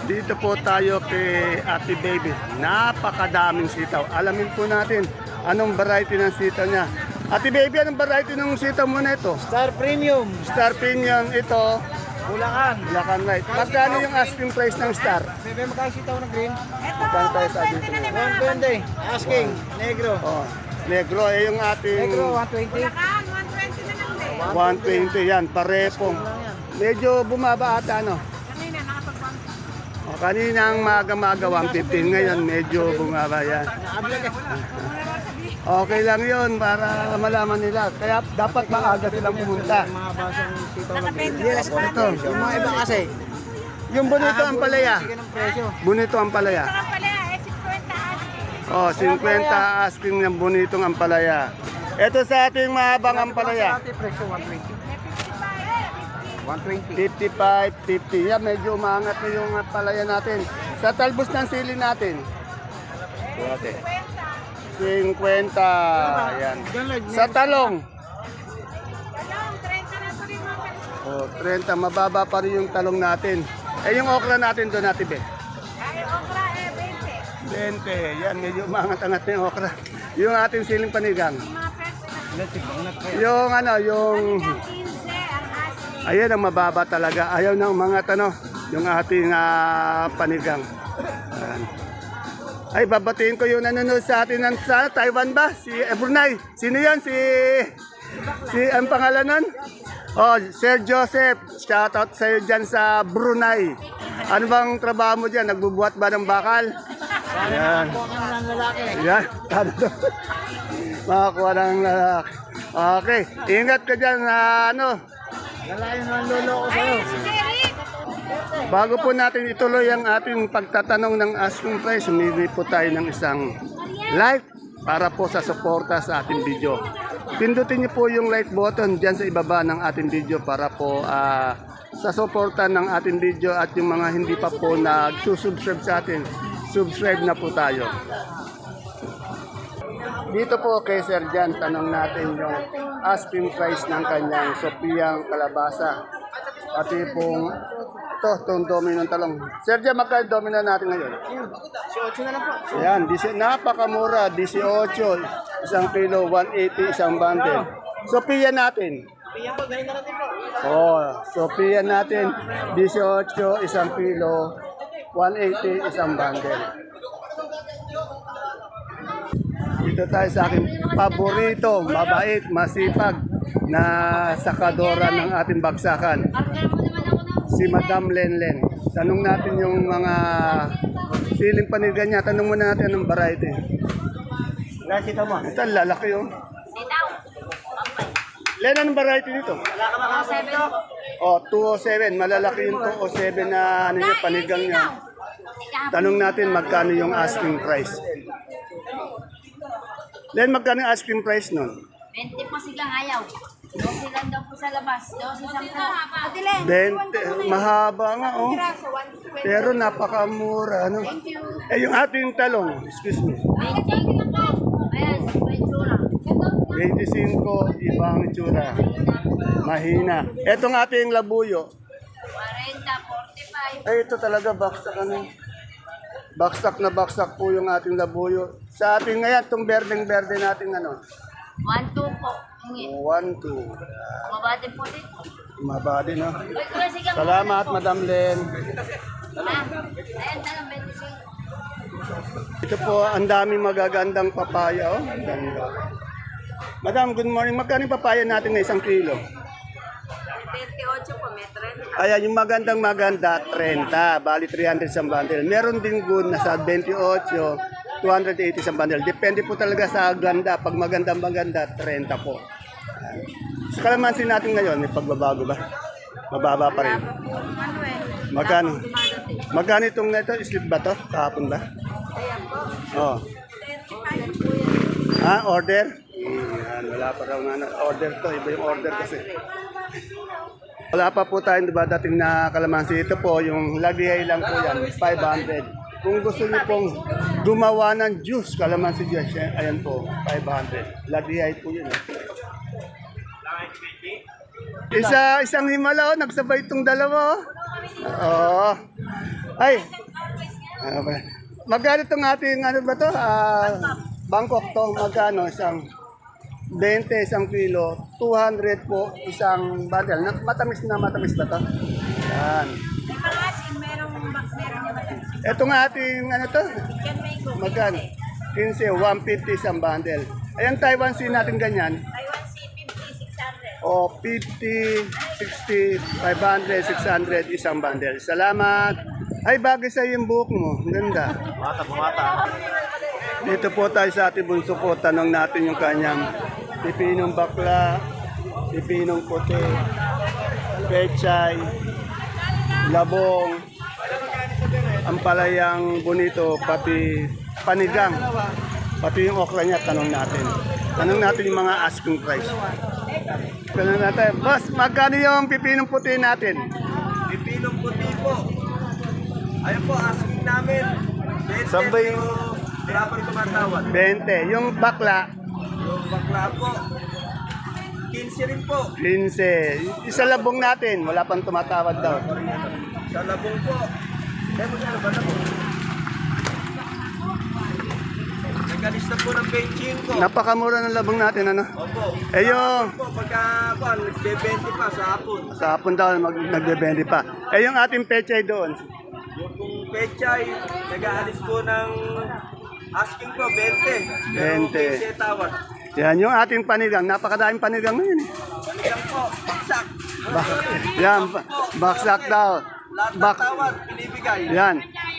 Dito po tayo kay Ate Baby. Napakadaming sitaw. Alamin po natin anong variety ng sitaw niya. Ate Baby, anong variety ng sitaw mo na ito? Star Premium, Star Premium ito. Bulacan. Bulacan White. Magkano yung asking price ng Star? Bebe, magkano sitaw na green? Magkano tayo sa dito? 120. Asking. Negro. Oh, negro. Yung ating Negro, 120. 120 yan. Parepong. Medyo bumaba ata, no? O, kaninang maga-maga 115. Ngayon medyo bumaba yan. Okay lang yun para malaman nila. Kaya dapat maaga silang pumunta. Mga basang sitaw na green. Yes, ito. Yung mga iba kasi, Yung bonito ang palaya. sige ng presyo. Bonito ang palaya. Oh, 50 asking ng bonitong ampalaya. Ito sa ating mahabang ampalaya. Sa ating presyo, 120. 120. 55, 50. Yan, medyo umangat na yung palaya natin. Sa talbos ng sili natin. Buwate. 50. Yan. Sa talong. Oh, 30. Mababa pa rin yung talong natin. Eh, yung okra natin doon natin, be. 20. Yan, medyo umangat-angat na yung okra. Yung ating siling panigang. Yung ano, yung... Ayan ang mababa talaga. Ayaw ng mga tanong, yung ating panigang. Ayan. Ay, babatiin ko yung nanonood sa atin ng sa Taiwan ba? Si Brunei. Sino yan? Ang pangalan nun? Oh, Sir Joseph. Shoutout sa iyo dyan sa Brunei. Ano bang trabaho mo dyan? Nagbubuhat ba ng bakal? Ayan. Yan. Makakuha ng lalaki. Okay. Ingat ka dyan ano. Lalayo na ang lolo ko sa'yo. Bago po natin ituloy ang ating pagtatanong ng asking price, humingi po tayo ng isang like para po sa suporta sa ating video. Pindutin niyo po yung like button dyan sa ibaba ng ating video para po sa suporta ng ating video at yung mga hindi pa po nagsusubscribe sa atin, subscribe na po tayo. Dito po kay Sir Jan, tanong natin yung asking price ng kanyang Sophia kalabasa. Pati pong itong domino ng talong. Sir Jan, magkano domino natin ngayon? 18 na lang po. Ayan, napakamura, 18, isang kilo, 180, isang bundle. Sophia natin. Piyan po, ganun na natin po. Oh, Sophia natin, 18, isang kilo, 180, isang bundle. Dito tayo sa aking paborito, mabait, masipag na sakadora ng ating bagsakan. Si Madam Lenlen. Tanong natin yung mga siling panigan niya. Tanong muna natin anong variety. Nakita mo. Ito, lalaki yun. Len, anong variety nito? Wala ka makakasabit ko. Oh, 207. Malalaki yung 207 na ano niya, panigang niya. Tanong natin magkano yung asking price. Len, magkano yung asking price nun? 20 po silang ayaw. 12 lang daw po sa labas. 12 isang po. 20. Mahaba nga, oh. Pero napakamura, ano? Eh, yung ating talong, excuse me. 20 lang po. Ayan, may tsura. 25, ibang itsura. Mahina. Etong ating labuyo. 40, 45. Ay, ito talaga, baksak ano. Baksak na baksak po yung ating labuyo. Sa ating ngayon, itong berdeng-berde natin ano. 1, 2 po. Ingit. 1, 2. Mabati po dito. Mabadi, no? Uy, kuya, sige. Salamat, Madam Len. Ayan, talang 25. Ito po, ang daming magagandang papaya, oh. Ang ganda. Madam, good morning. Magkano yung papaya natin na 1 kilo? 28 po, may 30. Ayan, yung maganda, 30. Bali, 300 sa bundle. Meron din good na sa 28, 280 sa bundle. Depende po talaga sa ganda. Pag maganda, 30 po. Ayan. Sa kalamansin natin ngayon, may pagbabago ba? Mababa pa rin. Ano eh? Magkano? Magkano itong neto? Slip ba to? Kahapon ba? Ayan po. Oh. 35 po yan. Ah, order? Yan, wala pa raw nga order to. Iba yung order kasi. Wala pa po tayong dating na kalamansi. Ito po, yung lagay lang po yan, 500. Kung gusto niyo pong gumawa ng juice, kalamansi juice, ayan po, 500. Lagay po yun. Isang himala, oh, nagsabay itong dalawa. Oh. Ay! Okay. Magkano itong ating, ano ba to? Bangkok to, magkano? Isang 20, isang kilo. 200 po, isang bundle. Matamis na matamis ba to? Yan. May mga asin, merong matamis. Itong ating, ano to? Yan mango. Magkano? 15, 150 isang bundle. Ayan, Taiwan Sea natin ganyan. Taiwan Sea, 50, 600. O 50, 60, 500, 600 isang bundle. Salamat. Ay, bagay sa yung buhok mo. Ang ganda. Bumata. Dito po tayo sa ating bunso ko. Tanong natin yung kanyang pipinong bakla, pipinong puti, pechay, labong, ampalayang bonito, pati panigang. Pati yung okra niya, tanong natin. Tanong natin yung mga asking price. Tanong natin, boss, magkano yung pipinong puti natin? Pipinong puti po. Ayun po, asking namin. Sambay. Kaya pa rin tumatawad. 20. Yung bakla, Yung bakla po, 15 rin po. 15. Isa labong natin, wala pang tumatawad daw. Sa labong po. Kaya mo ba labong? Nagkalis na po ng benching ko. Napakamura ng labong natin, ano? Opo. Eh, yung- Po, pagka nagbebente pa sa hapon. Sa hapon daw, nagbe-20 pa. Eh, yung ating pechay doon, Yung pong pechay, nag-aalis po ng asking po, 20. Pero 20. 15 tawad. yan, yung ating panigang, napakadaming panigang ngayon. Eh. Balikan po, baksak. Yan, baksak daw. Lahat ng Bak tawad, pinibigay. yan.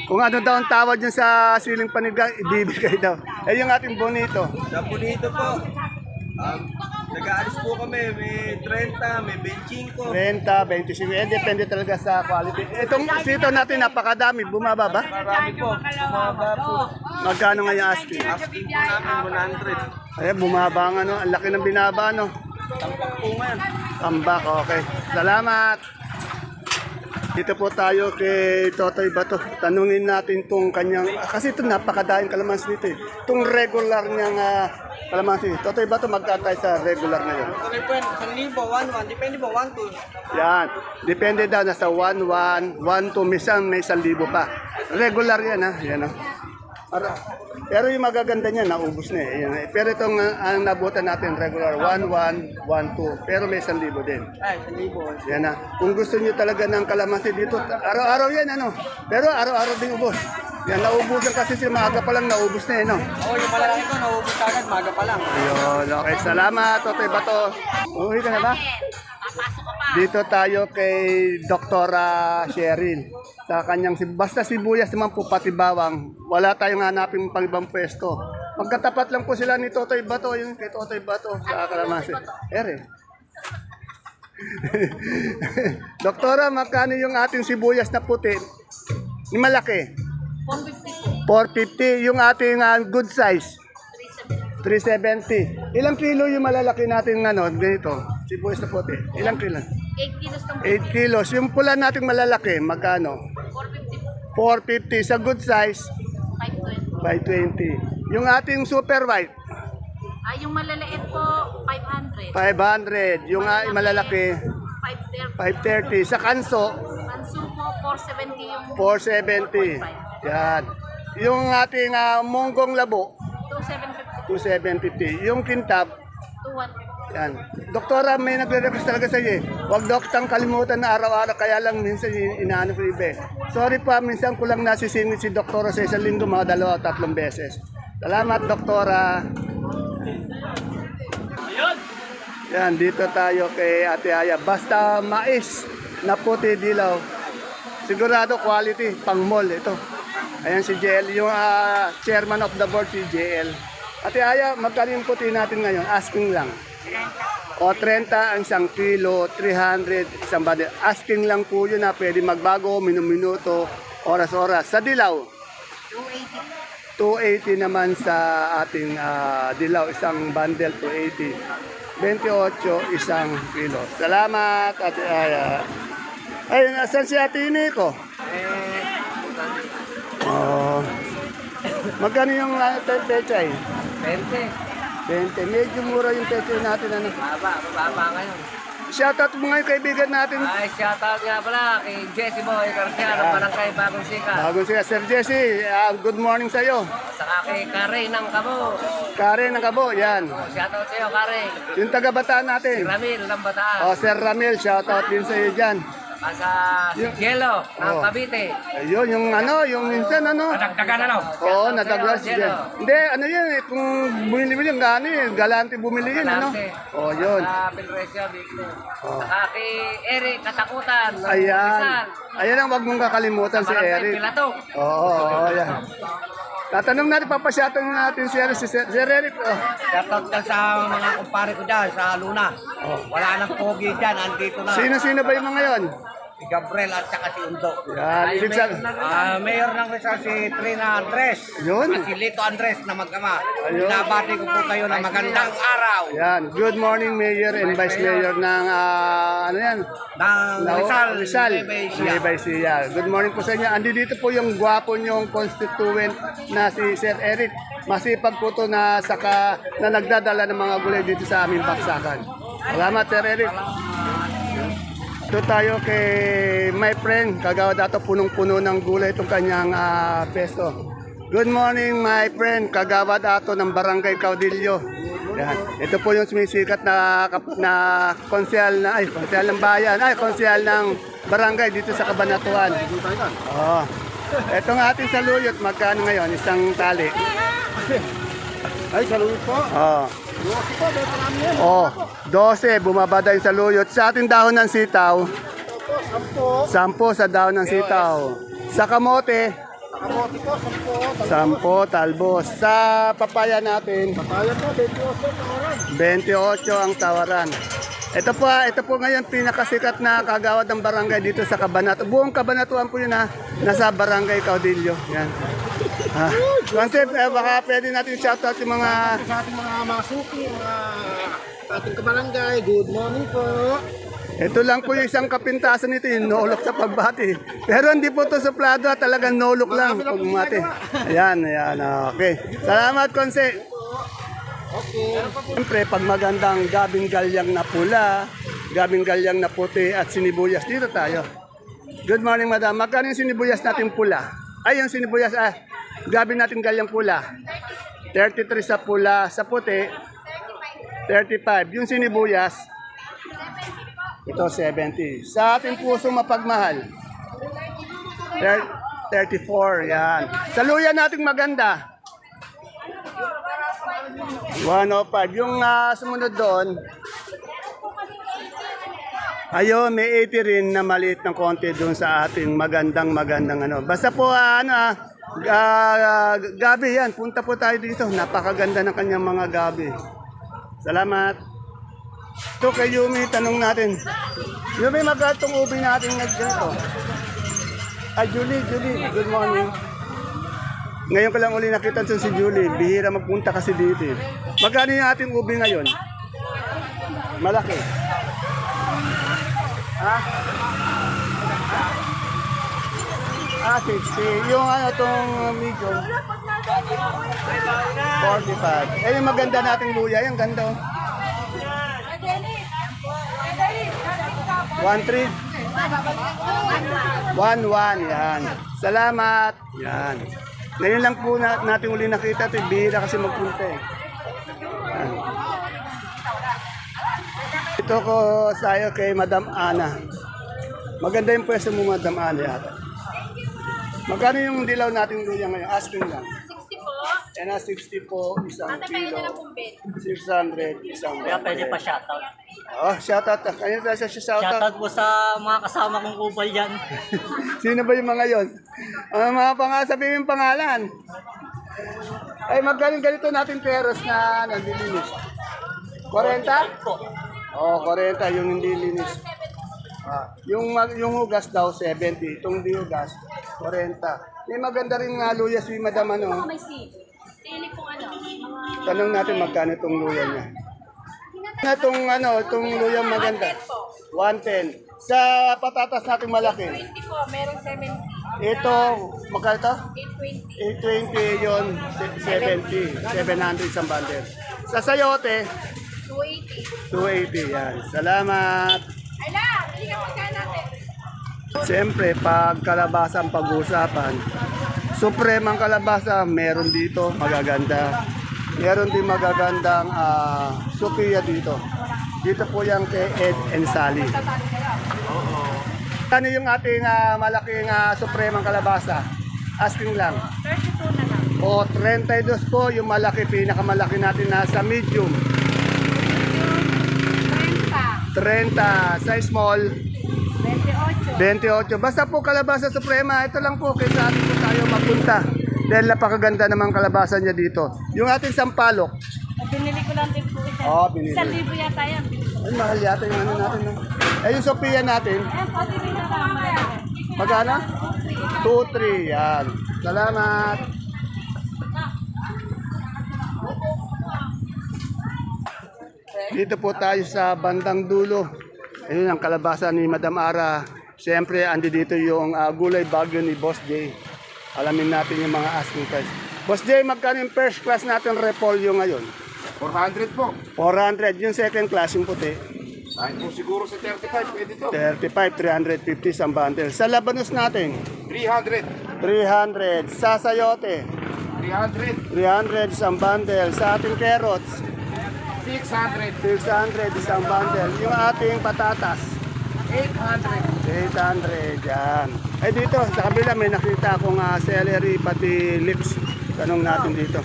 Kung ano daw ang tawad nyo sa siling panigang, ibibigay daw. Eh, yung ating bonito, Sa Bonito po, nag-aalis po kami, may 30, may 25. 30, 25. Eh, depende talaga sa quality. Itong sito natin, napakadami. Bumaba ba? Marami po, bumaba po. Magkano nga yung asking? Asking po namin 100. Eh, bumaba nga, no? Ang laki ng binaba, no? Tampak po ngayon. Tambak, okay. Salamat. Dito po tayo kay Totoy Bato. Tanungin natin tong kanyang, kasi ito napakadaing kalamansi nito eh. Itong regular niyang kalamansi. Totoy Bato, magkano tayo sa regular ngayon? Tuloy po yan, 1,000, 1,1, depende po, 1,2. Yan. Depende daw, nasa 1,1, 1,2, minsan may 1,000 pa. Regular yan, ha? Yan, pero yung magaganda niya, naubos na eh. Yan, eh. Pero itong ang nabutan natin, regular, 1,1, 1,2. Pero may 1,000 din. Ay, 1,000. Yan na. Kung gusto niyo talaga ng kalamansi dito, araw-araw yan, ano? Pero araw-araw din ubos. Yan, naubusan kasi si maaga pa lang, naubos na eh, no? Oo, yung malalaki ko, naubos agad, maga pa lang. Ayun, okay. Salamat, Totoy Bato. Uwi ka na ba? Papasok ka pa. Dito tayo kay Doktora Cheryl. Sa kanyang, basta sibuyas naman po, pati bawang. Wala tayong hanapin pang ibang pwesto. Magkatapat lang po sila ni Totoy Bato, yung kay Totoy Bato sa kalamansi. Ere. Doktora, magkano yung ating sibuyas na puti? Yung malaki? 450 po. 450. Yung ating good size? 370. 370. Ilang kilo yung malalaki natin ganito? Sibuyas na puti. Ilang kilo? 8 kilos ng 8 kilos. Yung pula natin malalaki, magkano? 450 po. 450. Sa good size, 520. 520. Yung ating super white, Yung malaliit po, 500. 500. Yung malalaki, 530. 530. Sa kanso, Panso po, 470 yung 470. Yan. Yung ating monggong labo, 2750. 2,750. Yung kintab, 200. yan. Doktora, may nagre-request talaga sa iyo. Huwag doktang kalimutan na araw-araw, kaya lang minsan inaano ko ibe. Sorry pa, minsan ko lang nasisingit si doktora sa isang linggo, mga 2 o 3 beses. Salamat, doktora. Yan, dito tayo kay Ate Aya. Basta mais na puti dilaw. Sigurado quality, pang mall ito. Ayan si JL, yung chairman of the board si JL. Ate Aya, magkano yung puti natin ngayon? Asking lang. O 30 ang 1 kilo, 300 isang bundle. Asking lang po yun na pwede magbago, minuto, oras-oras. Sa dilaw, 280 naman sa ating dilaw, isang bundle, 280. 28 isang kilo. Salamat, Ate Aya. Ay, nasan si Ate Iniko? Oh. Magkano yung pechay? 20. 20. Medyo mura yung pechay natin. Ano? Baba ngayon. shoutout mo nga yung kaibigan natin. Ay, shoutout nga pala kay Jesse Boy Garcia ng Barangay Bagong Sikat. Bagong siya, Sir Jesse, good morning sa iyo. Saka kay Karen ng Kabo. Karen ng Kabo, yan. Shoutout sa iyo, Karen. Yung taga-Bataan Si natin. Ramil ng Bataan. Oh, Sir Ramil, shoutout din sa iyo dyan. Saka si Jello ng Oh. Cavite. Ayun, yung ano, yung minsan ano. Nadagdagan ano? Oo, nadaglas si Jen. Hindi, ano yan eh, kung bumili mo yan, gano'n eh, galante bumili yan, ano? Galante. Oh, yun. Sa Pilresyo, Victor. Oh. Saka kay Eric Katakutan ng Ayan. Rizal. Ayan ang wag mong kakalimutan Sa si Barangay Eric. Pilato. Oo, yan. Tatanong natin, papasyatanong natin si Sir Eric. Oh. Shoutout ka sa mga kumpare ko dyan sa Luna. Wala nang pogi dyan, andito na. Sino-sino ba yung mga yon? Si Gabriel at saka si Undo. Yan, ibig sabihin. Mayor ng Rizal si Trina Andres. Yun. At si Lito Andres na magkama. Ayun. Nabati ko po kayo ng magandang araw Yan, good morning Mayor and Vice Mayor ng, ano yan? ng Rizal. Rizal. Nueva Ecija. Good morning po sa inyo. Andi dito po yung gwapo nyong constituent na si Sir Eric. Masipag po to na nagdadala ng mga gulay dito sa aming baksakan. Salamat Sir Eric. Ito tayo kay my friend, kagawad ato punong-puno ng gulay itong kanyang peso. Good morning my friend, kagawad ato ng Barangay Caudillo. Yan. Ito po yung sumisikat na konsyal ng bayan, konsyal ng barangay dito sa Cabanatuan. Oh. Ito nga ating saluyot, magkano ngayon? Isang tali. Ay, saluyot po. Oh. Oh, 12, bumaba yung saluyot. Sa ating dahon ng sitaw, 10 sa dahon ng sitaw. Sa kamote, 10 talbos. Sa papaya natin, 28 ang tawaran. Ito po ngayon pinakasikat na kagawad ng barangay dito sa Cabanatuan. Buong Cabanatuan po yun nasa Barangay Caudillo. Yan. Concept, baka pwede natin shoutout yung mga Sa ating mga suki, mga ating kabarangay, good morning po. ito lang po yung isang kapintasan nito, yung no-look sa pagbati. Pero hindi po ito suplado, talagang no-look lang pag bumati. Ayan, okay. Salamat, Konse. Okay. Siyempre, pag magandang gabing galyang na pula, gabing galyang na puti at sinibuyas, dito tayo. Good morning, madam. Magkano yung sinibuyas natin pula? Ay, yung sinibuyas, gabing natin galyang pula. 33 sa pula, sa puti, 35. Yung sinibuyas, ito 70. Sa ating puso mapagmahal, 34, yan. Sa luya nating maganda, 105. Yung sumunod doon, ayun, may 80 rin na maliit ng konti doon sa ating magandang ano. Basta po, gabi yan. Punta po tayo dito. Napakaganda ng kanyang mga gabi. Salamat. Ito kay Yumi, tanong natin. Yumi, magkatong ubi natin ganito. Julie, good morning. Ngayon ko lang uli nakita si Julie. Bihira magpunta kasi dito. Magkano yung ating ubi ngayon? Malaki. Ha? 60. Yung itong medium. 45. Yung maganda nating luya. Yung ganda. 1-3. 1-1. Yan. Salamat. Yan. Ngayon lang po natin uli nakita ito. Bihira kasi magpunta eh. Yan. Ito ko sayo kay Madam Ana. Maganda yung pwesto mo, Madam Ana yata. Magkano yung dilaw natin luya ngayon? Asking lang. 60 po. Yan na 60 po, isang Ate, kaya kilo. na lang pong bed. 600, isang Kaya pwede pa shoutout. Oh, shoutout. Kanya tayo sa shoutout. Shoutout po sa mga kasama kong kupal dyan. Sino ba yung mga yon? Mga sabihin yung pangalan. Ay, magkano ganito natin peros na nandilinis? 40? Oh, 40 yung hindi linis. Yung hugas daw 70, itong di hugas 40. May maganda rin nga luya si Madam ano. May sili pong mga... Tanong natin magkano itong luya niya. Itong luya maganda. 110. Sa patatas natin malaki. 20 po, merong 70. Ito, magkano ito? 820. 820 yon 70. 700 isang bundle. Sa sayote, 280. 280 yan. Salamat. Ay la, hindi ka magkano natin. Siyempre, pag kalabasa ang pag-uusapan, supremang kalabasa, meron dito, magaganda. Meron din magagandang Sophia dito. Dito po yung kay Ed and Sally. Ano yung ating malaking supremang kalabasa? Asking lang. 32 na lang. O 32 po yung malaki, pinakamalaki natin nasa medium. 30. 30, size small, 28. 28. Basta po kalabasa suprema, ito lang po kaysa atin po tayo magpunta. Dahil napakaganda naman kalabasa niya dito. Yung ating sampalok. Binili ko lang din po ito. Oo, binili. 1,000 yata yan. Ay, mahal yata yung ano natin. No? Eh, yung Sophia natin, Ayan, pati rin na lang. magkano? 2-3, yan. Salamat. Dito po tayo sa bandang dulo. Ayun ang kalabasa ni Madam Ara. Siyempre, andi dito yung gulay bagyo ni Boss J. Alamin natin yung mga asking price. Boss J, magkano yung first class natin repolyo ngayon? 400 po. 400. Yung second class, yung puti. Kahit po siguro sa 35, pwede to. 35, 350 sa bundle. Sa labanos natin, 300. 300. Sa sayote, 300. 300 isang bundle. Sa ating carrots, 600. 600 isang bundle. Yung ating patatas, 800. 800. Yan. Ay dito, sa kabila may nakita akong celery pati lips. Tanong natin dito.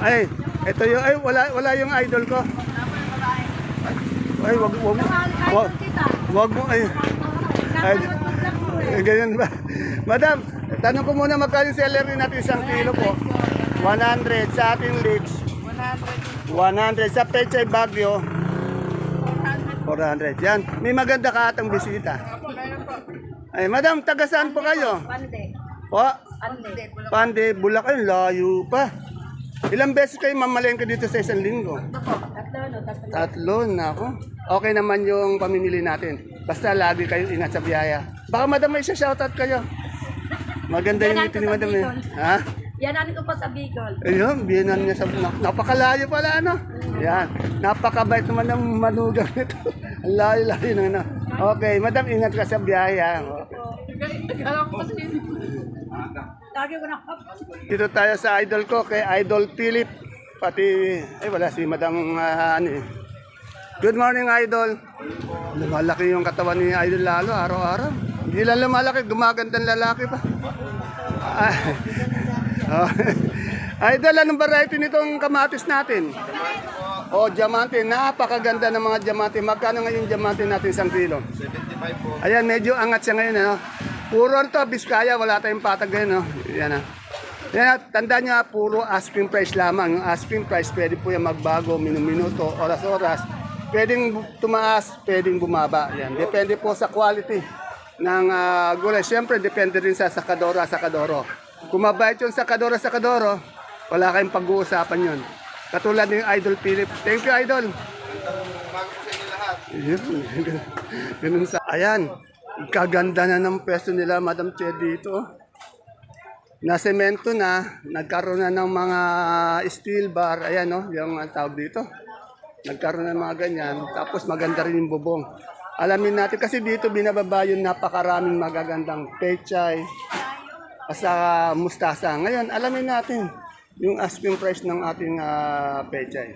Ay, ito yung, ay, wala yung idol ko. Ay, wag mo, ay, ganyan ba? Madam, tanong ko muna magkano yung celery natin isang kilo po. 100 sa ating lips. 100 sa Pechay Bagyo. 400. Yan. May maganda ka atang bisita. Ay, madam, taga saan po kayo? Pande. Po? Pande. Pande, Bulacan, layo pa. Ilang beses kayo mamalengke dito sa isang linggo? Tatlo na ako. Okay naman yung pamimili natin. Basta lagi kayo ingat sa biyaya. Baka madam may shoutout kayo. Maganda yung ngiti ni madam eh. Ha? Yanan ko pa sa Bicol. Ayun, biyanan niya sa... Napakalayo pala, ano? Yan. Napakabait naman ng manugang nito. Ang layo-layo na, ano. Okay, madam, ingat ka sa biyaya. Lagi ko na. Dito tayo sa idol ko, kay Idol Philip. Pati, ay wala si madam, ano eh. Good morning, Idol. Lumalaki yung katawan ni Idol lalo, araw-araw. Hindi lang lumalaki, gumagandang lalaki pa. Ah, oh. Idol, anong variety nitong kamatis natin? O, diamante. Napakaganda ng mga diamante. Magkano ngayon diamante natin 1 kilo? 75 po. Ayan, medyo angat siya ngayon. Ano? Puro to, Biskaya. Wala tayong patag ngayon. No? Yan, yan, tandaan nyo, puro asking price lamang. Yung asking price, pwede po yan magbago, minuto, oras-oras. Pwedeng tumaas, pwedeng bumaba. Yan. Depende po sa quality ng gulay. Siyempre, depende rin sa sakadoro. Kung mabait yung sakadoro, wala kayong pag-uusapan yun. Katulad ng Idol Philip. Thank you, Idol. Bago po sa inyo lahat. Ganun sa... Ayan, kaganda na ng pwesto nila, Madam Che, dito. Nasemento na, nagkaroon na ng mga steel bar. Ayan, no, yung tawag dito. Nagkaroon na ng mga ganyan. Tapos maganda rin yung bubong. Alamin natin, kasi dito binababa yung napakaraming magagandang pechay, sa mustasa. Ngayon, alamin natin yung asking price ng ating pechay.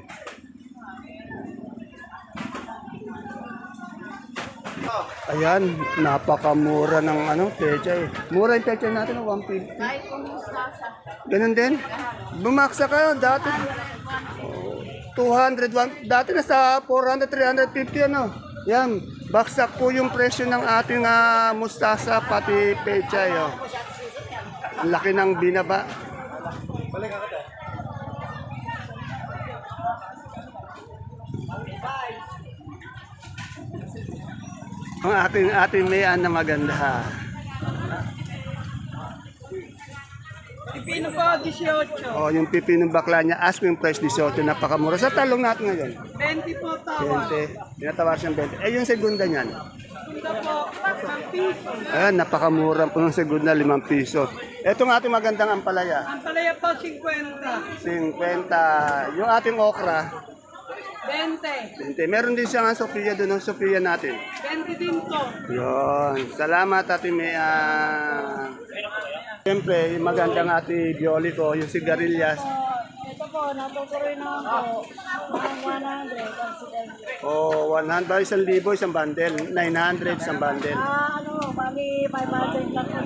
Ayan, napakamura ng pechay. Mura yung pechay natin, 150. Kahit kung mustasa. Ganun din? Bumaksa kayo dati. 200, dati nasa 400, 350 ano. Yan, baksak po yung presyo ng ating mustasa pati pechay. Oh. Ang laki ng binaba. Ang ating mayan na maganda. Pipino po, 18. Oh, yung pipinong bakla niya, asking price 18, napakamura. Sa talong natin ngayon. 20 po tawa. 20. Tinatawar siyang 20. Eh, yung segunda niyan. Ayan, napakamura po ng segunda, 5 piso. Etong ating magandang ampalaya. Ampalaya po, 50. 50. Yung ating okra, 20. 20. Meron din siyang Sophia doon, ang Sophia natin. 20 din po. Yun. Salamat, Ate Mea. Siyempre, yung magandang Ate Bioli ko, yung sigarilyas. Ito po, natutuloy naman po. Ang 100. O, 100, 1,000, isang bundle. 900, isang bundle. Bali 500 lang po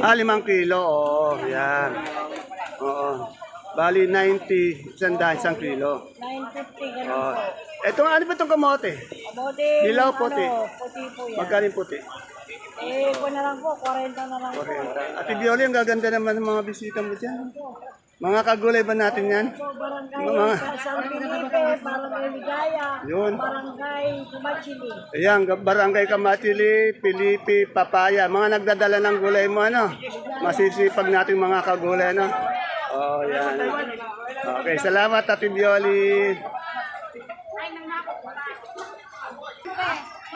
dahil 5 kilo. Oo, yan. Oo. Bali, 90, isang kilo. 950 ganun Oo. po. Ito, ano ba itong kamote? Abote, Dilaw, puti. puti po yan. Magkano yung puti? Po na lang po, 40 na lang po. 40. Ate Bioli, ang gaganda naman ng mga bisita mo dyan. Mga kagulay ba natin yan? Po, barangay Mga- San Felipe, barangay Ligaya, Yun. barangay Kumachili. Ayan, Barangay Kamatili, Pilipi, Papaya. Mga nagdadala ng gulay mo, ano? Masisipag natin mga kagulay, ano? Oh, yan. Okay, salamat, Ate Bioli.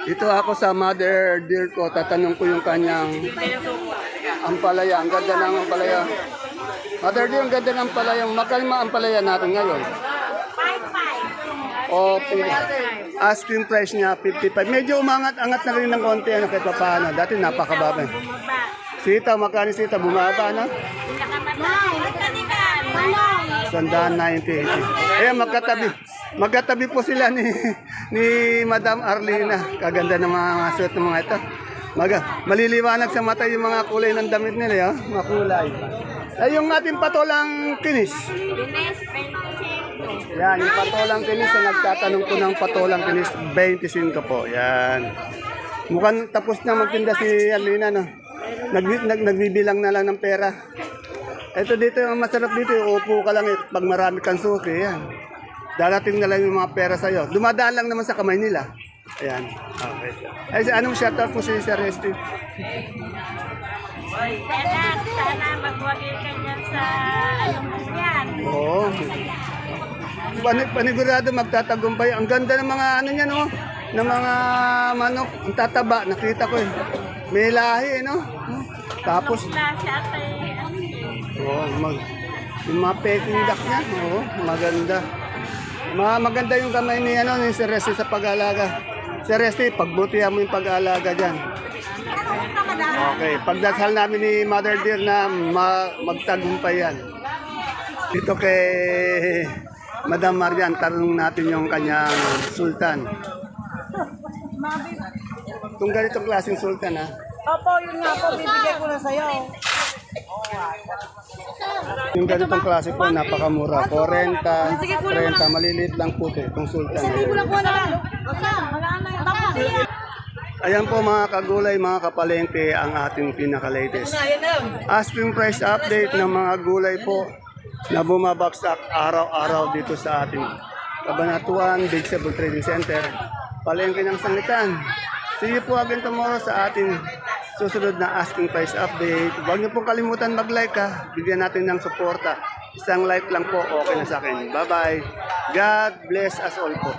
Dito ako sa mother dear ko, tatanong ko yung kanyang ampalaya. Ang ganda ng ampalaya. Mother dear, ang ganda ng ampalaya. Magkano ang ampalaya natin ngayon? 55. Okay. Asking price niya, 55. Medyo umangat-angat na rin ng konti, ano, kahit pa paano. Dati napakababa. Sita, magkano sita? Bumaba, no? Sandaan 90. Ayan, magkatabi po sila ni Madam Arlina. Kaganda ng mga suot ng mga ito. Maliliwanag sa mata yung mga kulay ng damit nila, oh. Mga kulay. Ay, yung ating patolang kinis. Yan, yung patolang kinis na nagtatanong ko ng patolang kinis, 25 po. Yan. Mukhang tapos na magtinda si Arlina, no? Nagbibilang na lang ng pera. Ito dito, ang masarap dito, upo ka lang pag marami kang suki, yan. Darating na lang yung mga pera sa'yo. Dumadaan lang naman sa kamay nila. Ayan. Okay. Ay, anong shoutout po si Sir Resty? Sana magwagi ka niyan sa anong yan. Oo. Panigurado magtatagumpay. Ang ganda ng mga ano niya, no? Ng mga manok. Ang tataba, nakita ko eh. May lahi, no? Tapos, Klase at yung mga peking duck niya, maganda. Maganda yung kamay ni, ni Sir Resty sa pag-alaga. Sir Resty, pagbutihan mo yung pag-alaga dyan. Okay, pagdasal namin ni Mother Dear na magtagumpay yan. Dito kay Madam Marian, tanong natin yung kanyang sultan. Kung ganitong klaseng sultan, ha? Opo, yun nga po, bibigay ko na sa'yo. Yung ganitong klase po, napakamura. 40, 30, maliliit lang po ito, itong sultan. Ayan po mga kagulay, mga kapalengke, ang ating pinaka-latest. Asking price update ng mga gulay po na bumabagsak araw-araw dito sa ating Cabanatuan Vegetable Trading Center. Palengke ng Sangitan. See you po again tomorrow sa ating susunod na asking price update. Huwag niyo pong kalimutan mag-like, ha. Bigyan natin ng suporta. Isang like lang po, okay na sa akin. Bye-bye. God bless us all po.